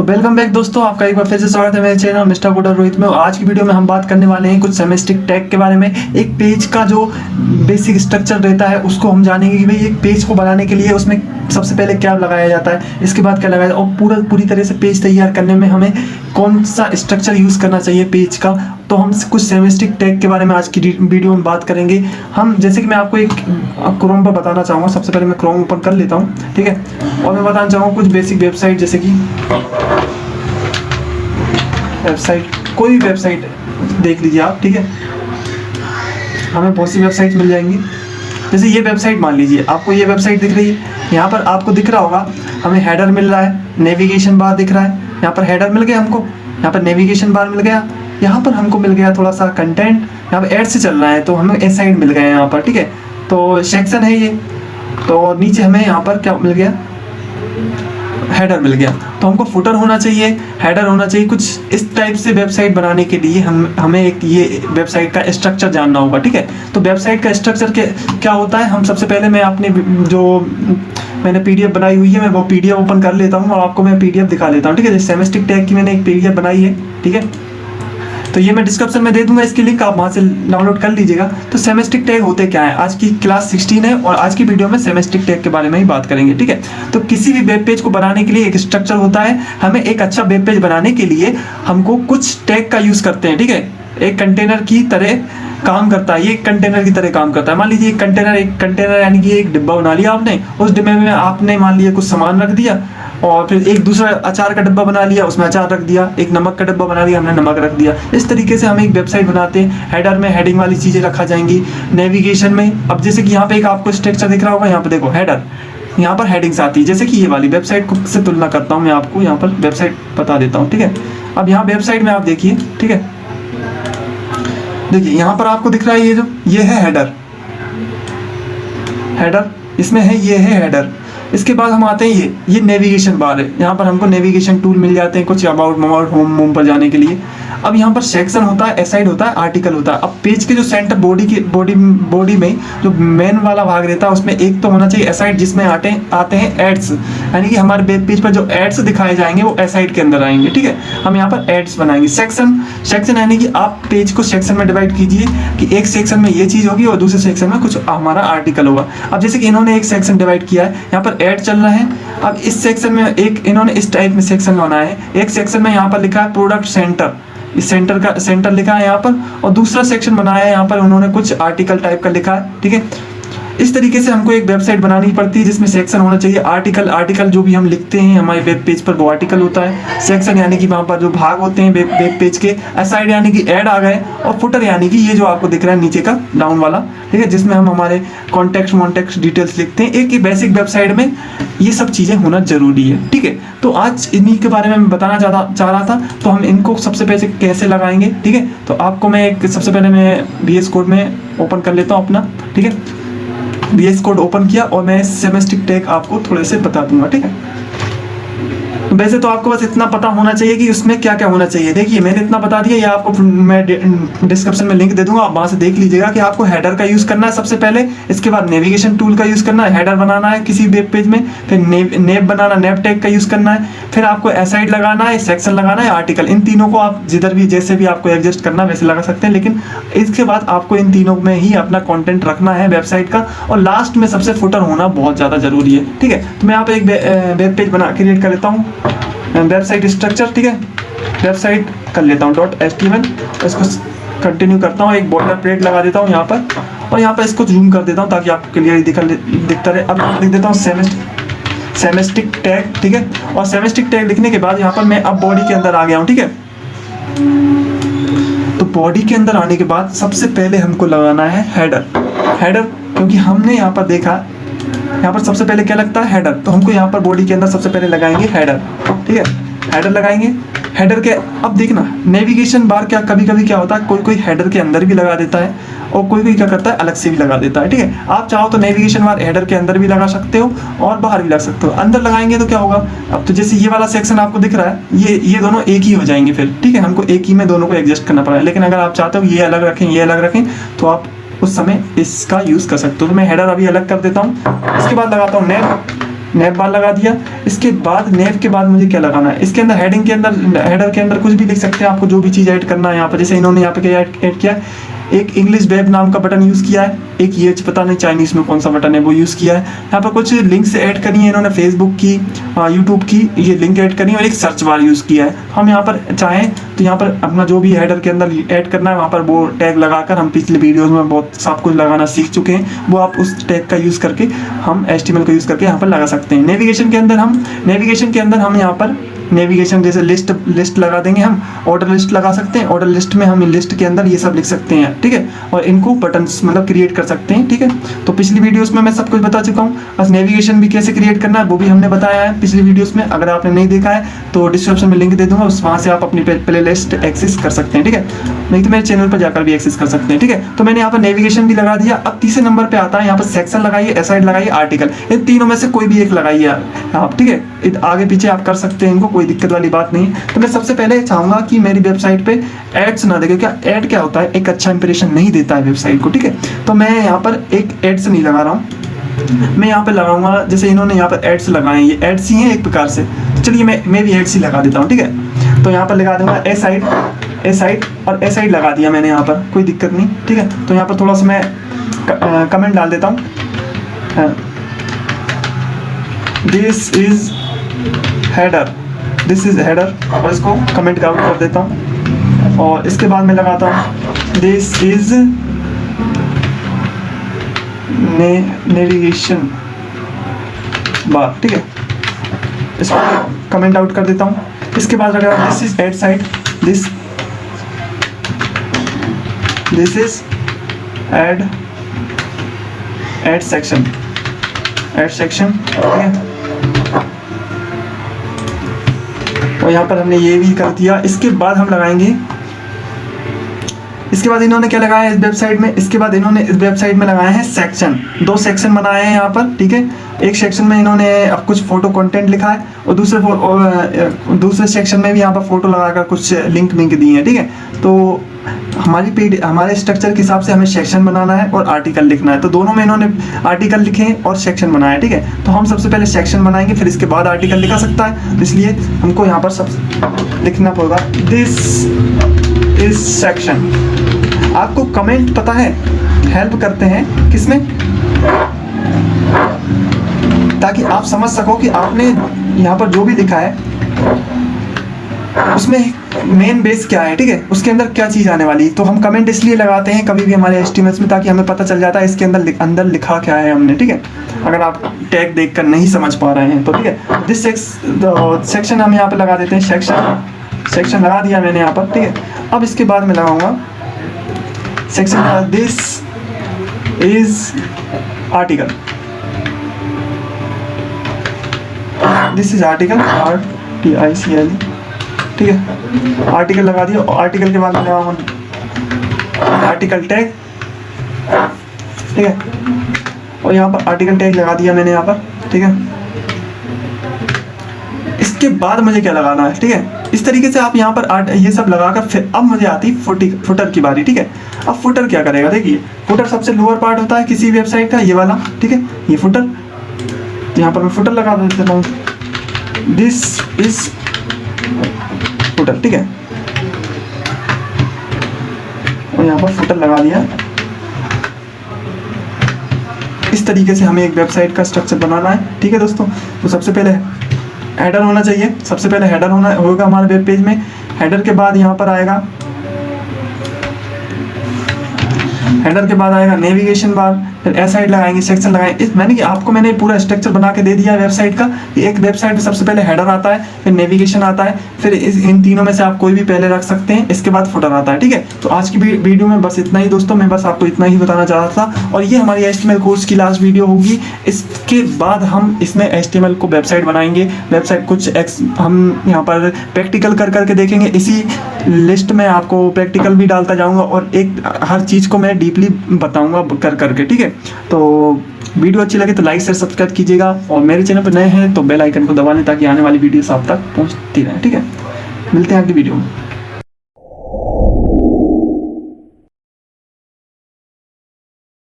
Welcome back दोस्तों, आपका एक बार फिर से स्वागत है मेरे चैनल मिस्टर कोडर रोहित में। आज की वीडियो में हम बात करने वाले हैं कुछ सेमेस्टिक टैग के बारे में। एक पेज का जो बेसिक स्ट्रक्चर रहता है उसको हम जानेंगे कि भाई एक पेज को बनाने के लिए उसमें सबसे पहले क्या लगाया जाता है, इसके बाद क्या लगाया जाता है और पूरी तरह से पेज तैयार करने में हमें कौन सा स्ट्रक्चर यूज़ करना चाहिए पेज का। तो हम कुछ सेमेस्टिक टैग के बारे में आज की वीडियो में बात करेंगे। हम जैसे कि मैं आपको एक क्रोम पर बताना चाहूँगा। सबसे पहले मैं क्रोम ओपन कर लेता हूँ, ठीक है। और मैं बताना चाहूँगा कुछ बेसिक वेबसाइट, जैसे कि कोई भी वेबसाइट देख लीजिए आप, ठीक है। हमें बहुत सी वेबसाइट मिल जाएंगी। जैसे ये वेबसाइट मान लीजिए, आपको ये वेबसाइट दिख रही है। यहाँ पर आपको दिख रहा होगा हमें हेडर मिल रहा है, नेविगेशन बार दिख रहा है। यहाँ पर हेडर मिल गया हमको, यहाँ पर नेविगेशन बार मिल गया, यहाँ पर हमको मिल गया थोड़ा सा कंटेंट। यहाँ पर एड से चल रहा है तो हमें ए साइड मिल गया यहाँ पर, ठीक है। तो सेक्शन है ये। तो नीचे हमें यहाँ पर क्या मिल गया, हेडर मिल गया। तो हमको फुटर होना चाहिए, हेडर होना चाहिए। कुछ इस टाइप से वेबसाइट बनाने के लिए हमें एक ये वेबसाइट का स्ट्रक्चर जानना होगा, ठीक है। तो वेबसाइट का स्ट्रक्चर क्या होता है, हम सबसे पहले मैं अपने जो मैंने पीडीएफ बनाई हुई है, मैं वो पीडीएफ ओपन कर लेता हूँ और आपको मैं पीडीएफ दिखा लेता हूँ, ठीक है। सेमेस्टिक टैग की मैंने एक पीडीएफ बनाई है, ठीक है। तो ये मैं डिस्क्रिप्शन में दे दूंगा, इसकी लिंक आप वहाँ से डाउनलोड कर लीजिएगा। तो सेमेस्टिक टैग होते क्या है, आज की क्लास 16 है और आज की वीडियो में सेमेस्टिक टैग के बारे में ही बात करेंगे, ठीक है। तो किसी भी वेब पेज को बनाने के लिए एक स्ट्रक्चर होता है। हमें एक अच्छा वेब पेज बनाने के लिए हमको कुछ टैग का यूज़ करते हैं, ठीक है। एक कंटेनर की तरह काम करता है, ये एक कंटेनर की तरह काम करता है। मान लीजिए एक कंटेनर यानी कि एक डिब्बा बना लिया आपने, उस डिब्बे में आपने मान लिया कुछ सामान रख दिया और फिर एक दूसरा अचार का डिब्बा बना लिया, उसमें अचार रख दिया। एक नमक का डिब्बा बना लिया, हमने नमक रख दिया। इस तरीके से हम एक वेबसाइट बनाते हैं। हेडर में हेडिंग वाली चीज़ें रखा जाएंगी। नेविगेशन में अब जैसे कि यहाँ पे एक आपको स्ट्रक्चर दिख रहा होगा, यहाँ पे देखो हेडर, यहाँ पर हेडिंग्स आती है। जैसे कि ये वाली वेबसाइट को से तुलना करता हूँ, मैं आपको यहाँ पर वेबसाइट बता देता हूँ, ठीक है। अब यहाँ वेबसाइट में आप देखिए, ठीक है। देखिए यहाँ पर आपको दिख रहा है ये है हेडर, इसमें है ये है हेडर। इसके बाद हम आते हैं ये नेविगेशन बार है। यहाँ पर हमको नेविगेशन टूल मिल जाते हैं कुछ अबाउट होम पर जाने के लिए। अब यहाँ पर सेक्शन होता है, एसाइड होता है, आर्टिकल होता है। अब पेज के जो सेंटर बॉडी में जो मेन वाला भाग रहता है उसमें एक तो होना चाहिए एसाइड, जिसमें आते हैं एड्स, यानी कि हमारे वेब पेज पर जो एड्स दिखाए जाएंगे वो एसाइड के अंदर आएंगे, ठीक है। हम यहाँ पर एड्स बनाएंगे। सेक्शन यानी कि आप पेज को सेक्शन में डिवाइड कीजिए कि एक सेक्शन में ये चीज़ होगी और दूसरे सेक्शन में कुछ हमारा आर्टिकल होगा। अब जैसे कि इन्होंने एक सेक्शन डिवाइड किया है, यहाँ पर ऐड चल रहा है। अब इस सेक्शन में एक इन्होंने इस टाइप में सेक्शन बनाया है। एक सेक्शन में यहाँ पर लिखा है प्रोडक्ट सेंटर, इस सेंटर लिखा है यहाँ पर, और दूसरा सेक्शन बनाया है, यहाँ पर उन्होंने कुछ आर्टिकल टाइप का लिखा है, ठीक है। इस तरीके से हमको एक वेबसाइट बनानी पड़ती है जिसमें सेक्शन होना चाहिए। आर्टिकल जो भी हम लिखते हैं हमारे वेब पेज पर वो आर्टिकल होता है। सेक्शन यानी कि वहाँ पर जो भाग होते हैं वेब पेज के। असाइड यानी कि ऐड आ गए, और फुटर यानी कि ये जो आपको दिख रहा है नीचे का डाउन वाला, ठीक है, जिसमें हम हमारे कॉन्टेक्स्ट डिटेल्स लिखते हैं। एक बेसिक वेबसाइट में ये सब चीज़ें होना जरूरी है, ठीक है। तो आज इन्हीं के बारे में मैं बताना चाह रहा था। तो हम इनको सबसे पहले कैसे लगाएंगे, ठीक है। तो आपको मैं सबसे पहले मैं VS कोड में ओपन कर लेता हूँ अपना, ठीक है। VS कोड ओपन किया और मैं सेमेस्टिक टैग आपको थोड़े से बता दूंगा, ठीक है। वैसे तो आपको बस इतना पता होना चाहिए कि उसमें क्या क्या होना चाहिए। देखिए मैंने इतना बता दिया, ये आपको मैं डिस्क्रिप्शन में लिंक दे दूंगा, आप वहाँ से देख लीजिएगा कि आपको हेडर का यूज़ करना है सबसे पहले। इसके बाद नेविगेशन टूल का यूज़ करना है, हेडर बनाना है किसी वेब पेज में, फिर नेव टैग का यूज़ करना है, फिर आपको एसाइड लगाना है, सेक्शन लगाना है, आर्टिकल। इन तीनों को आप जिधर भी जैसे भी आपको एडजस्ट करना वैसे लगा सकते हैं, लेकिन इसके बाद आपको इन तीनों में ही अपना कॉन्टेंट रखना है वेबसाइट का। और लास्ट में सबसे फुटर होना बहुत ज़्यादा ज़रूरी है, ठीक है। तो मैं यहाँ पे एक वेब पेज क्रिएट कर लेता हूँ, वेबसाइट स्ट्रक्चर, ठीक है। वेबसाइट कर लेता हूँ .html, इसको कंटिन्यू करता हूँ। एक बॉर्डर प्लेट लगा देता हूँ यहाँ पर, और यहाँ पर इसको जूम कर देता हूँ ताकि आपको क्लियर दिखता रहे। अब लिख देता हूँ सेमेस्टिक टैग, ठीक है। और सेमेस्टिक टैग लिखने के बाद यहाँ पर मैं अब बॉडी के अंदर आ गया हूँ, ठीक है। तो बॉडी के अंदर आने के बाद सबसे पहले हमको लगाना है हेडर, क्योंकि हमने यहाँ पर देखा यहाँ पर सबसे पहले क्या लगता है, हेडर। तो हमको यहाँ पर बॉडी के अंदर सबसे पहले लगाएंगे हेडर, ठीक है। हेडर लगाएंगे। हेडर के अब देखना नेविगेशन बार क्या कभी कभी क्या होता है, कोई हेडर के अंदर भी लगा देता है और कोई क्या करता है अलग से भी लगा देता है, ठीक है। आप चाहो तो नेविगेशन बार हेडर के अंदर भी लगा सकते हो और बाहर भी लगा सकते हो। अंदर लगाएंगे तो क्या होगा, अब तो जैसे ये वाला सेक्शन आपको दिख रहा है, ये दोनों एक ही हो जाएंगे फिर, ठीक है। हमको एक ही में दोनों को एडजस्ट करना पड़ेगा। लेकिन अगर आप चाहते हो ये अलग रखें तो आप उस समय इसका यूज़ कर सकते हो। तो मैं हेडर अभी अलग कर देता हूँ। इसके बाद लगाता हूँ नेव बार लगा दिया। इसके बाद नेव के बाद मुझे क्या लगाना है, इसके अंदर हेडिंग के अंदर, हेडर के अंदर कुछ भी लिख सकते हैं, आपको जो भी चीज़ ऐड करना है यहाँ पर। जैसे इन्होंने यहाँ पे क्या ऐड किया है, एक इंग्लिश वेब नाम का बटन यूज़ किया है, एक ये पता नहीं चाइनीज़ में कौन सा बटन है वो यूज़ किया है। यहाँ पर कुछ लिंक्स ऐड करी है इन्होंने, फेसबुक की, यूट्यूब की, ये लिंक ऐड करी है, और एक सर्च बार यूज़ किया है। हम यहाँ पर चाहें तो यहाँ पर अपना जो भी हेडर के अंदर ऐड करना है वहाँ पर वो टैग लगाकर, हम पिछले वीडियोज़ में बहुत सब कुछ लगाना सीख चुके हैं, वो आप उस टैग का यूज़ करके हम HTML का यूज़ करके यहाँ पर लगा सकते हैं। नेविगेशन के अंदर हम यहाँ पर नेविगेशन जैसे लिस्ट लगा देंगे, हम ऑर्डर लिस्ट लगा सकते हैं। ऑर्डर लिस्ट में हम लिस्ट के अंदर ये सब लिख सकते हैं, ठीक है, और इनको बटन्स मतलब क्रिएट कर सकते हैं, ठीक है। तो पिछली वीडियोस में मैं सब कुछ बता चुका हूँ। बस नेविगेशन भी कैसे क्रिएट करना है वो भी हमने बताया है पिछली वीडियोस में। अगर आपने नहीं देखा है तो डिस्क्रिप्शन में लिंक दे दूंगा, वहाँ से आप अपनी प्ले लिस्ट एक्सेस कर सकते हैं, ठीक है, नहीं तो मेरे चैनल पर जाकर भी एक्सेस कर सकते हैं, ठीक है। तो मैंने यहाँ पर नेविगेशन भी लगा दिया। अब तीसरे नंबर पर आता है यहाँ पर सेक्शन लगाइए, एसाइड लगाइए, आर्टिकल, इन तीनों में से कोई भी एक लगाइए आप, ठीक है। आगे पीछे आप कर सकते हैं इनको, कोई दिक्कत वाली बात नहीं। तो मैं सबसे पहले चाहूंगा कि मेरी वेबसाइट पे एड्स ना देखे, क्या ऐड क्या होता है, एक अच्छा इंप्रेशन नहीं देता है वेबसाइट को, ठीक है। तो मैं यहाँ पर एक एड्स नहीं लगा रहा हूँ, मैं यहाँ पे लगाऊंगा जैसे इन्होंने यहाँ पर एड्स लगाए हैं, ये एड्स ही हैं एक प्रकार से। चलिए मैं भी एड्स ही लगा देता हूँ, ठीक है। तो यहाँ पर लगा दूंगा ए साइड और ए साइड लगा दिया मैंने यहाँ पर, कोई दिक्कत नहीं, ठीक है। तो यहाँ पर थोड़ा सा मैं कमेंट डाल देता हूँ, दिस इज हेडर, और इसको कमेंट आउट कर देता हूँ। और इसके बाद मैं लगाता हूँ दिस इज नेविगेशन बार, ठीक है, इसको कमेंट आउट कर देता हूँ। इसके बाद लगा this is add side, this is add section, ठीक है। और यहाँ पर हमने ये भी कर दिया। इसके बाद हम लगाएंगे, इसके बाद इन्होंने क्या लगाया इस वेबसाइट में, इसके बाद इन्होंने इस वेबसाइट में लगाए हैं सेक्शन, 2 सेक्शन बनाए हैं यहाँ पर, ठीक है। एक सेक्शन में इन्होंने अब कुछ फोटो कंटेंट लिखा है, और दूसरे सेक्शन में भी यहाँ पर फोटो लगाकर कुछ लिंक दिए हैं, ठीक है। तो हमारे स्ट्रक्चर के हिसाब से हमें सेक्शन बनाना है और आर्टिकल लिखना है। तो दोनों में इन्होंने आर्टिकल लिखे हैं और सेक्शन बनाया, ठीक है। तो हम सबसे पहले सेक्शन बनाएंगे, फिर इसके बाद आर्टिकल लिखा सकता है, इसलिए हमको यहाँ पर सब लिखना पड़ेगा, दिस इज सेक्शन। आपको कमेंट पता है हेल्प करते हैं किसमें, ताकि आप समझ सको कि आपने यहाँ पर जो भी लिखा है उसमें मेन बेस क्या है, ठीक है, उसके अंदर क्या चीज़ आने वाली। तो हम कमेंट इसलिए लगाते हैं कभी भी हमारे HTML में, ताकि हमें पता चल जाता है इसके अंदर लिखा क्या है हमने, ठीक है। अगर आप टैग देखकर नहीं समझ पा रहे हैं तो, ठीक है। दिस सेक्शन हम यहाँ पर लगा देते हैं, सेक्शन लगा दिया मैंने यहाँ पर, ठीक है। अब इसके बाद मैं लगाऊंगा section this is article, this is article, RTICL, ठीक है। आर्टिकल लगा दिया। आर्टिकल के बाद में लगाऊंगा आर्टिकल टैग, ठीक है, और यहाँ पर आर्टिकल टैग लगा दिया मैंने यहाँ पर, ठीक है। इसके बाद मुझे क्या लगाना है, ठीक है। इस तरीके से आप यहाँ पर ये सब लगाकर फिर अब मुझे आती फुटर की बारी, ठीक है। अब फुटर क्या करेगा, देखिए फुटर सबसे लोअर पार्ट होता है किसी वेबसाइट का, ये वाला, ठीक है, ये फुटर। यहाँ पर मैं फुटर लगा देता हूँ, दिस इज फुटर, ठीक है, और यहाँ पर फुटर लगा दिया। इस तरीके से हमें एक वेबसाइट का स्ट्रक्चर बनाना है, ठीक है दोस्तों। तो सबसे पहले हेडर होना चाहिए, सबसे पहले हेडर होगा हमारे वेब पेज में। हेडर के बाद यहाँ पर आएगा, हेडर के बाद आएगा नेविगेशन बार, फिर ए साइड लगाएंगे, सेक्शन लगाएंगे। मैंने पूरा स्ट्रक्चर बना के दे दिया है वेबसाइट का। एक वेबसाइट में सबसे पहले हेडर आता है, फिर नेविगेशन आता है, फिर इन तीनों में से आप कोई भी पहले रख सकते हैं, इसके बाद फुटर आता है, ठीक है। तो आज की वीडियो में बस इतना ही दोस्तों, मैं बस आपको इतना ही बताना चाह रहा था। और ये हमारी HTML कोर्स की लास्ट वीडियो होगी। इसके बाद हम इसमें HTML को वेबसाइट बनाएंगे, वेबसाइट कुछ हम यहाँ पर प्रैक्टिकल कर करके देखेंगे। इसी लिस्ट में आपको प्रैक्टिकल भी डालता जाऊँगा और एक हर चीज़ को मैं डीपली बताऊँगा कर करके, ठीक है। तो वीडियो अच्छी लगे तो लाइक शेयर सब्सक्राइब कीजिएगा, और मेरे चैनल पर नए हैं तो बेल आइकन को दबा लें ताकि आने वाली वीडियोस आप तक पहुंचती रहें, ठीक है। मिलते हैं अगली वीडियो में।